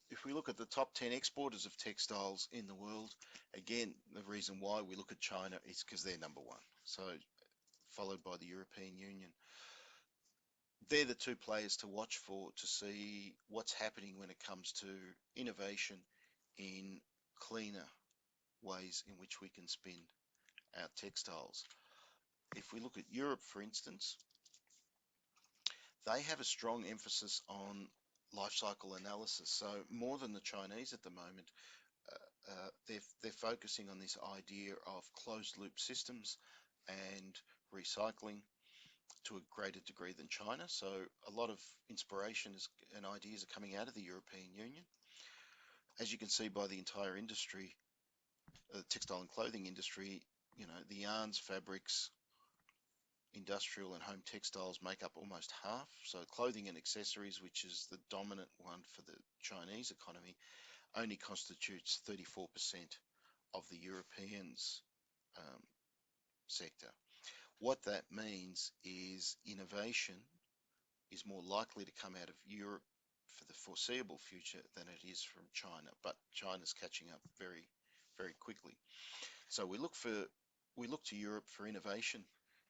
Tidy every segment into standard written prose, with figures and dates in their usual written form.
If we look at the top 10 exporters of textiles in the world, again, the reason why we look at China is because they're number one. So followed by the European Union. They're the two players to watch for to see what's happening when it comes to innovation in cleaner ways in which we can spin our textiles. If we look at Europe, for instance, they have a strong emphasis on life cycle analysis. So more than the Chinese at the moment, they're focusing on this idea of closed loop systems and recycling to a greater degree than China. So a lot of inspiration and ideas are coming out of the European Union. As you can see by the entire industry, the textile and clothing industry, the yarns, fabrics, industrial and home textiles make up almost half. So clothing and accessories, which is the dominant one for the Chinese economy, only constitutes 34% of the Europeans' um, sector. What that means is innovation is more likely to come out of Europe for the foreseeable future than it is from China, but China's catching up very, very quickly. So we look to Europe for innovation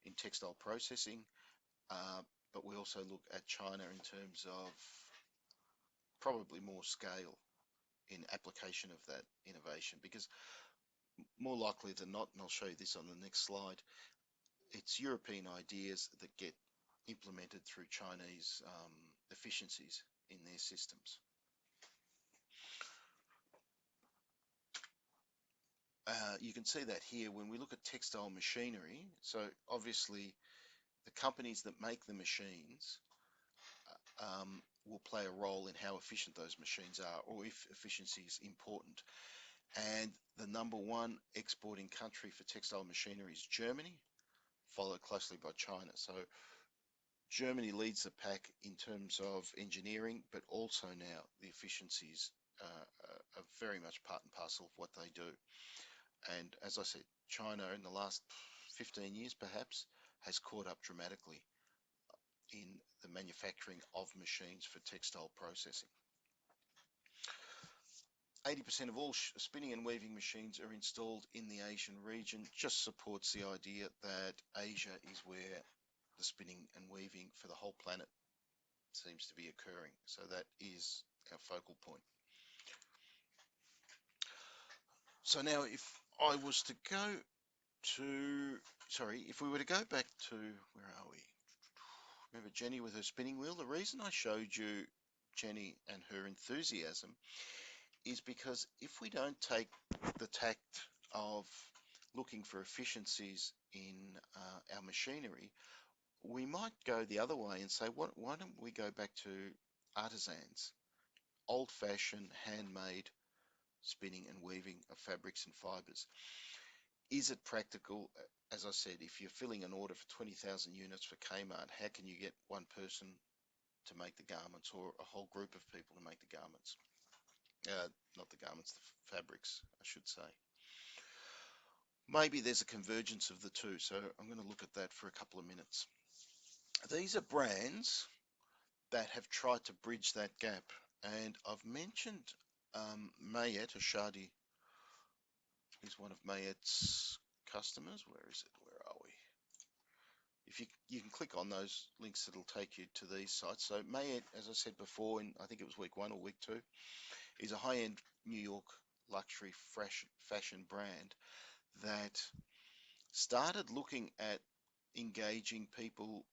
in textile processing, but we also look at China in terms of probably more scale in application of that innovation, because more likely than not, and I'll show you this on the next slide, it's European ideas that get implemented through Chinese efficiencies in their systems. You can see that here when we look at textile machinery. So obviously the companies that make the machines will play a role in how efficient those machines are, or if efficiency is important. And the number one exporting country for textile machinery is Germany, followed closely by China. So Germany leads the pack in terms of engineering, but also now the efficiencies are very much part and parcel of what they do. And as I said, China in the last 15 years perhaps has caught up dramatically in the manufacturing of machines for textile processing. 80% of all spinning and weaving machines are installed in the Asian region. Just supports the idea that Asia is where the spinning and weaving for the whole planet seems to be occurring. So that is our focal point. So now if I was to go to, if we were to go back to, where are we? Remember Jenny with her spinning wheel? The reason I showed you Jenny and her enthusiasm is because if we don't take the tact of looking for efficiencies in our machinery, we might go the other way and say, why don't we go back to artisans, old-fashioned, handmade spinning and weaving of fabrics and fibers. Is it practical? As I said, if you're filling an order for 20,000 units for Kmart, how can you get one person to make the garments, or a whole group of people to make the garments? Not the garments, the fabrics, I should say. Maybe there's a convergence of the two, so I'm going to look at that for a couple of minutes. These are brands that have tried to bridge that gap, and I've mentioned Mayet, or Shadi is one of Mayet's customers. Where is it? Where are we? If you can click on those links, it'll take you to these sites. So Mayet, as I said before, I think it was week 1 or week 2, is a high-end New York luxury fashion brand that started looking at engaging people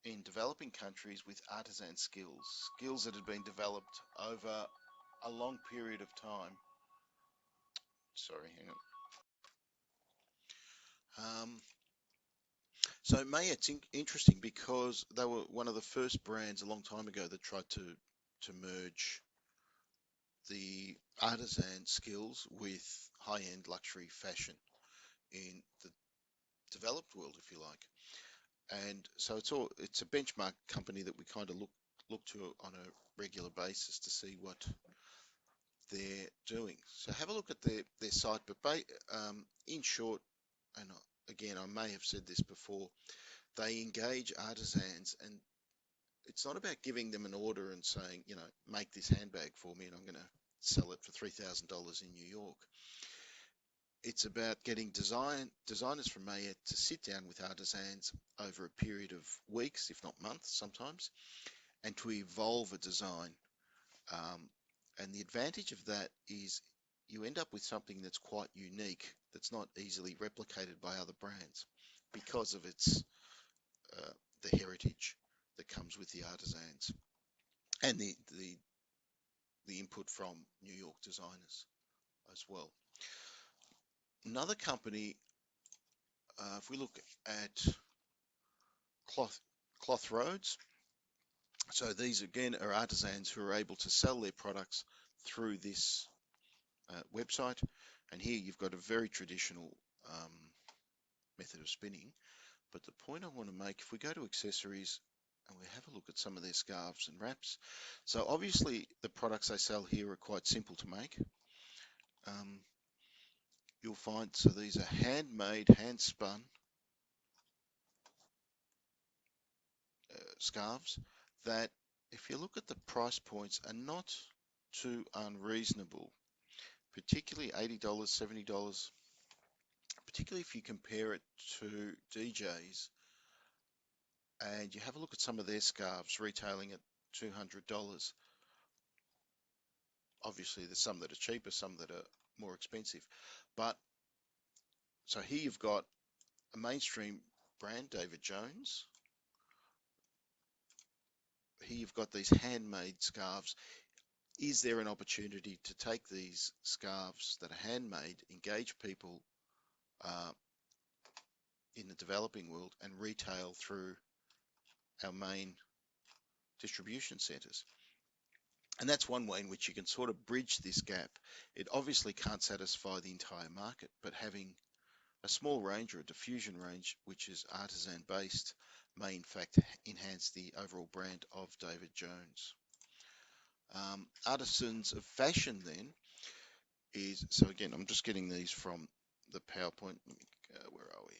in developing countries with artisan skills that had been developed over a long period of time. Sorry, hang on. So Mayet's interesting because they were one of the first brands a long time ago that tried to merge the artisan skills with high-end luxury fashion in the developed world, if you like. And so it's a benchmark company that we kind of look to on a regular basis to see what they're doing. So have a look at their site, but in short, and again, I may have said this before, they engage artisans, and It's not about giving them an order and saying, you know, make this handbag for me and I'm going to sell it for $3,000 in New York. It's about getting designers from Mayette to sit down with artisans over a period of weeks, if not months sometimes, and to evolve a design. And the advantage of that is you end up with something that's quite unique, that's not easily replicated by other brands because of its the heritage that comes with the artisans and the input from New York designers as well. Another company, if we look at Cloth Roads, so these again are artisans who are able to sell their products through this website. And here you've got a very traditional method of spinning. But the point I want to make, if we go to accessories and we have a look at some of their scarves and wraps, so obviously the products they sell here are quite simple to make. You'll find, so these are handmade, hand-spun scarves that, if you look at the price points, are not too unreasonable, particularly $80, $70, particularly if you compare it to DJs and you have a look at some of their scarves retailing at $200. Obviously there's some that are cheaper, some that are more expensive, but so here you've got a mainstream brand, David Jones. Here you've got these handmade scarves. Is there an opportunity to take these scarves that are handmade, engage people in the developing world and retail through our main distribution centres? And that's one way in which you can sort of bridge this gap. It obviously can't satisfy the entire market, but having a small range or a diffusion range, which is artisan based, may in fact enhance the overall brand of David Jones. Artisans of Fashion then is, so again, I'm just getting these from the PowerPoint. Where are we?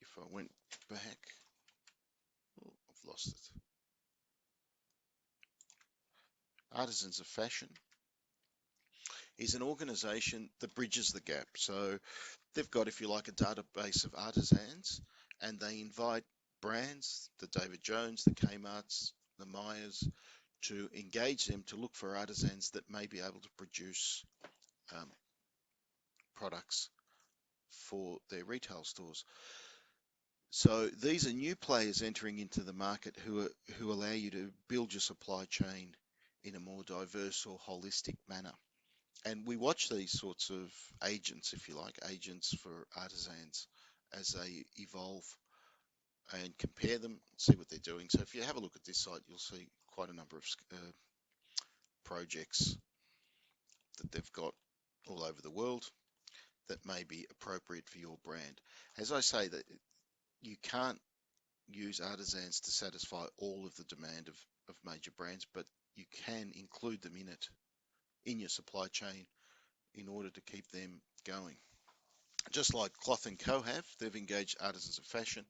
If I went back, oh, I've lost it. Artisans of Fashion is an organization that bridges the gap. So they've got, if you like, a database of artisans, and they invite brands, the David Jones, the Kmarts, the Myers, to engage them to look for artisans that may be able to produce products for their retail stores. So these are new players entering into the market who allow you to build your supply chain in a more diverse or holistic manner. And we watch these sorts of agents, if you like, agents for artisans as they evolve and compare them, see what they're doing. So if you have a look at this site, you'll see quite a number of projects that they've got all over the world that may be appropriate for your brand. As I say, that you can't use artisans to satisfy all of the demand of major brands, but you can include them in it, in your supply chain, in order to keep them going. Just like Cloth & Co have, they've engaged Artisans of Fashion,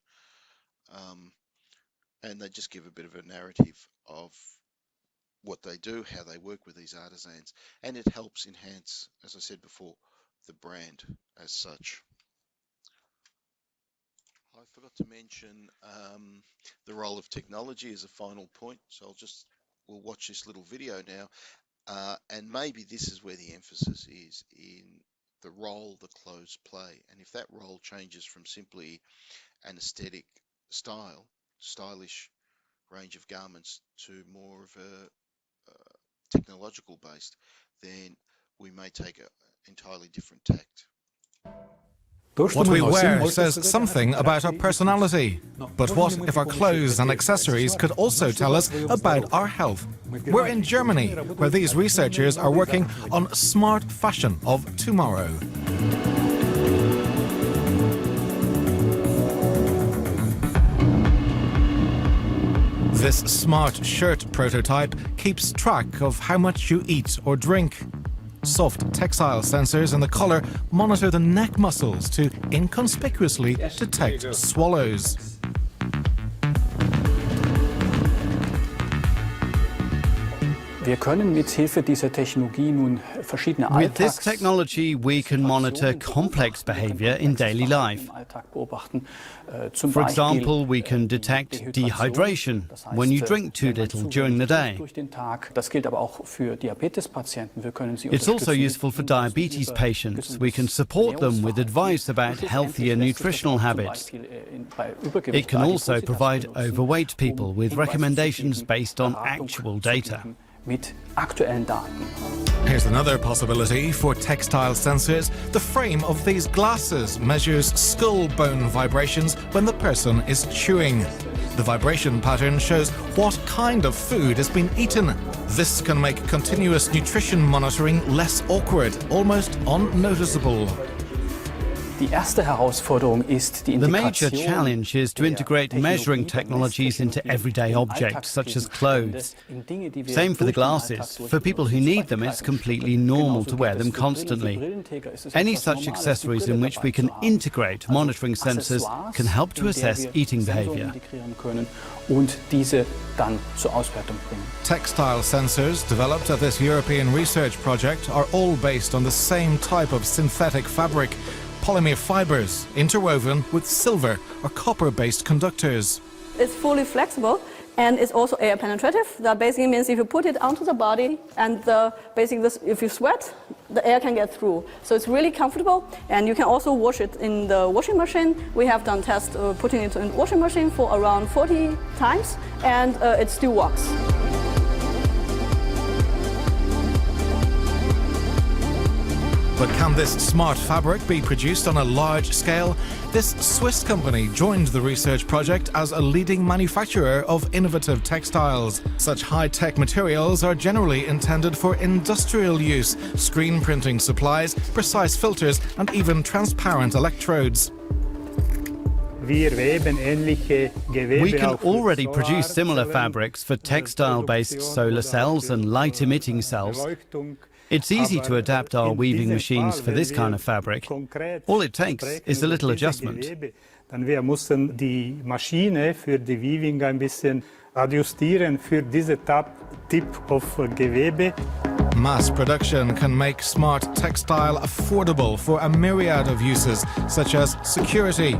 and they just give a bit of a narrative of what they do, how they work with these artisans, and it helps enhance, as I said before, the brand as such. I forgot to mention the role of technology as a final point, so we'll watch this little video now, and maybe this is where the emphasis is in the role the clothes play, and if that role changes from simply an aesthetic stylish range of garments to more of a technological based, then we may take an entirely different tact. What we wear says something about our personality. But what if our clothes and accessories could also tell us about our health? We're in Germany, where these researchers are working on smart fashion of tomorrow. This smart shirt prototype keeps track of how much you eat or drink. Soft textile sensors in the collar monitor the neck muscles to inconspicuously detect swallows. With this technology, we can monitor complex behavior in daily life. For example, we can detect dehydration when you drink too little during the day. It's also useful for diabetes patients. We can support them with advice about healthier nutritional habits. It can also provide overweight people with recommendations based on actual data. Here's another possibility for textile sensors. The frame of these glasses measures skull bone vibrations when the person is chewing. The vibration pattern shows what kind of food has been eaten. This can make continuous nutrition monitoring less awkward, almost unnoticeable. The major challenge is to integrate measuring technologies into everyday objects, such as clothes. Same for the glasses. For people who need them, it's completely normal to wear them constantly. Any such accessories in which we can integrate monitoring sensors can help to assess eating behavior. Textile sensors developed at this European research project are all based on the same type of synthetic fabric. Polymer fibers interwoven with silver or copper-based conductors. It's fully flexible and it's also air penetrative. That basically means if you put it onto the body and if you sweat, the air can get through. So it's really comfortable, and you can also wash it in the washing machine. We have done tests putting it in the washing machine for around 40 times, and it still works. But can this smart fabric be produced on a large scale? This Swiss company joined the research project as a leading manufacturer of innovative textiles. Such high-tech materials are generally intended for industrial use, screen printing supplies, precise filters, and even transparent electrodes. We can already produce similar fabrics for textile-based solar cells and light-emitting cells. It's easy to adapt our weaving machines for this kind of fabric. All it takes is a little adjustment. Dann wir müssen die Maschine für die Weaving ein bisschen adjustieren für diese Typ of Gewebe. Mass production can make smart textile affordable for a myriad of uses, such as security.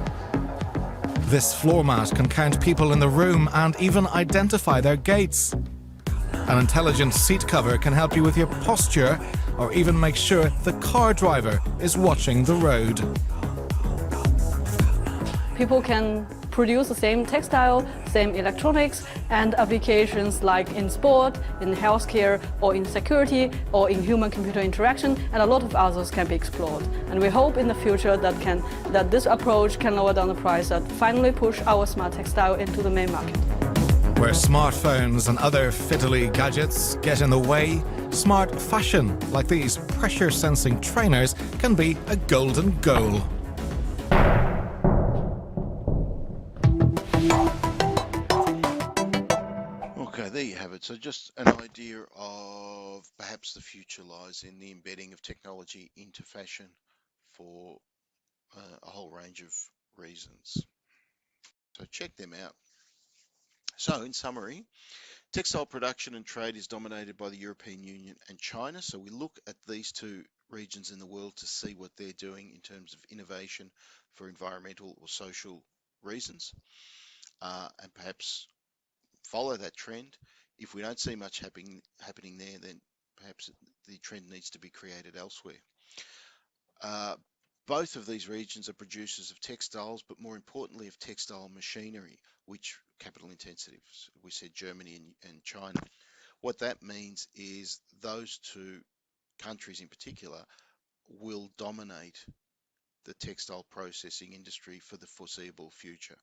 This floor mat can count people in the room and even identify their gaits. An intelligent seat cover can help you with your posture or even make sure the car driver is watching the road. People can produce the same textile, same electronics, and applications like in sport, in healthcare, or in security, or in human-computer interaction, and a lot of others can be explored. And we hope in the future that this approach can lower down the price and finally push our smart textile into the main market. Where smartphones and other fiddly gadgets get in the way, smart fashion, like these pressure-sensing trainers, can be a golden goal. Okay, there you have it. So just an idea of perhaps the future lies in the embedding of technology into fashion for a whole range of reasons. So check them out. So in summary, textile production and trade is dominated by the European Union and China. So we look at these two regions in the world to see what they're doing in terms of innovation for environmental or social reasons, and perhaps follow that trend. If we don't see much happening there, then perhaps the trend needs to be created elsewhere. Both of these regions are producers of textiles, but more importantly of textile machinery, which capital intensive. We said Germany and China. What that means is those two countries in particular will dominate the textile processing industry for the foreseeable future.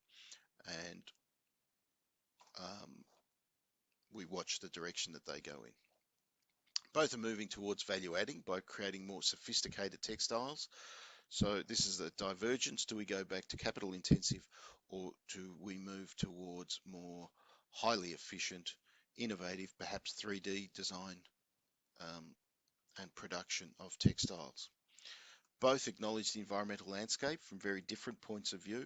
And we watch the direction that they go in. Both are moving towards value adding by creating more sophisticated textiles. So this is the divergence. Do we go back to capital intensive, or do we move towards more highly efficient, innovative, perhaps 3D design and production of textiles? Both acknowledge the environmental landscape from very different points of view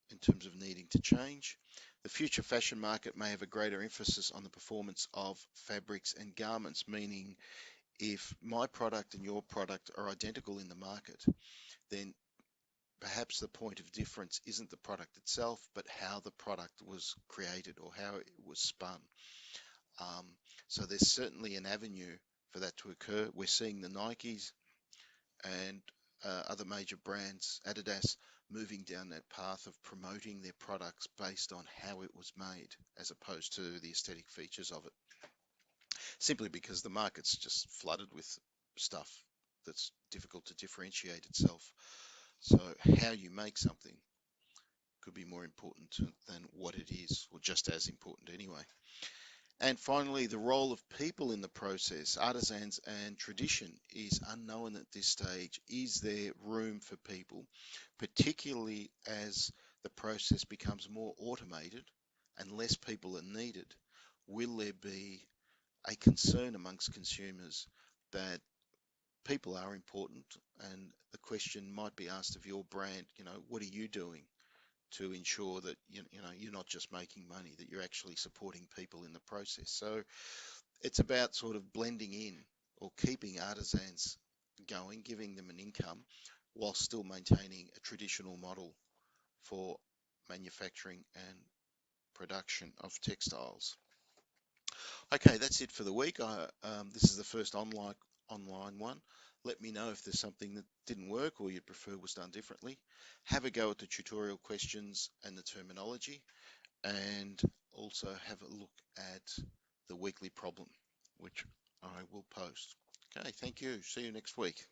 in terms of needing to change. The future fashion market may have a greater emphasis on the performance of fabrics and garments, meaning if my product and your product are identical in the market, then perhaps the point of difference isn't the product itself, but how the product was created or how it was spun. So there's certainly an avenue for that to occur. We're seeing the Nikes and other major brands, Adidas, moving down that path of promoting their products based on how it was made, as opposed to the aesthetic features of it. Simply because the market's just flooded with stuff that's difficult to differentiate itself. So how you make something could be more important than what it is, or just as important anyway. And finally, the role of people in the process, artisans and tradition, is unknown at this stage. Is there room for people, particularly as the process becomes more automated and less people are needed? Will there be a concern amongst consumers that people are important, and the question might be asked of your brand, what are you doing to ensure that you're not just making money, that you're actually supporting people in the process? So it's about sort of blending in or keeping artisans going, giving them an income while still maintaining a traditional model for manufacturing and production of textiles. Okay, that's it for the week. This is the first online one. Let me know if there's something that didn't work or you'd prefer was done differently. Have a go at the tutorial questions and the terminology, and also have a look at the weekly problem, which I will post. Okay, thank you. See you next week.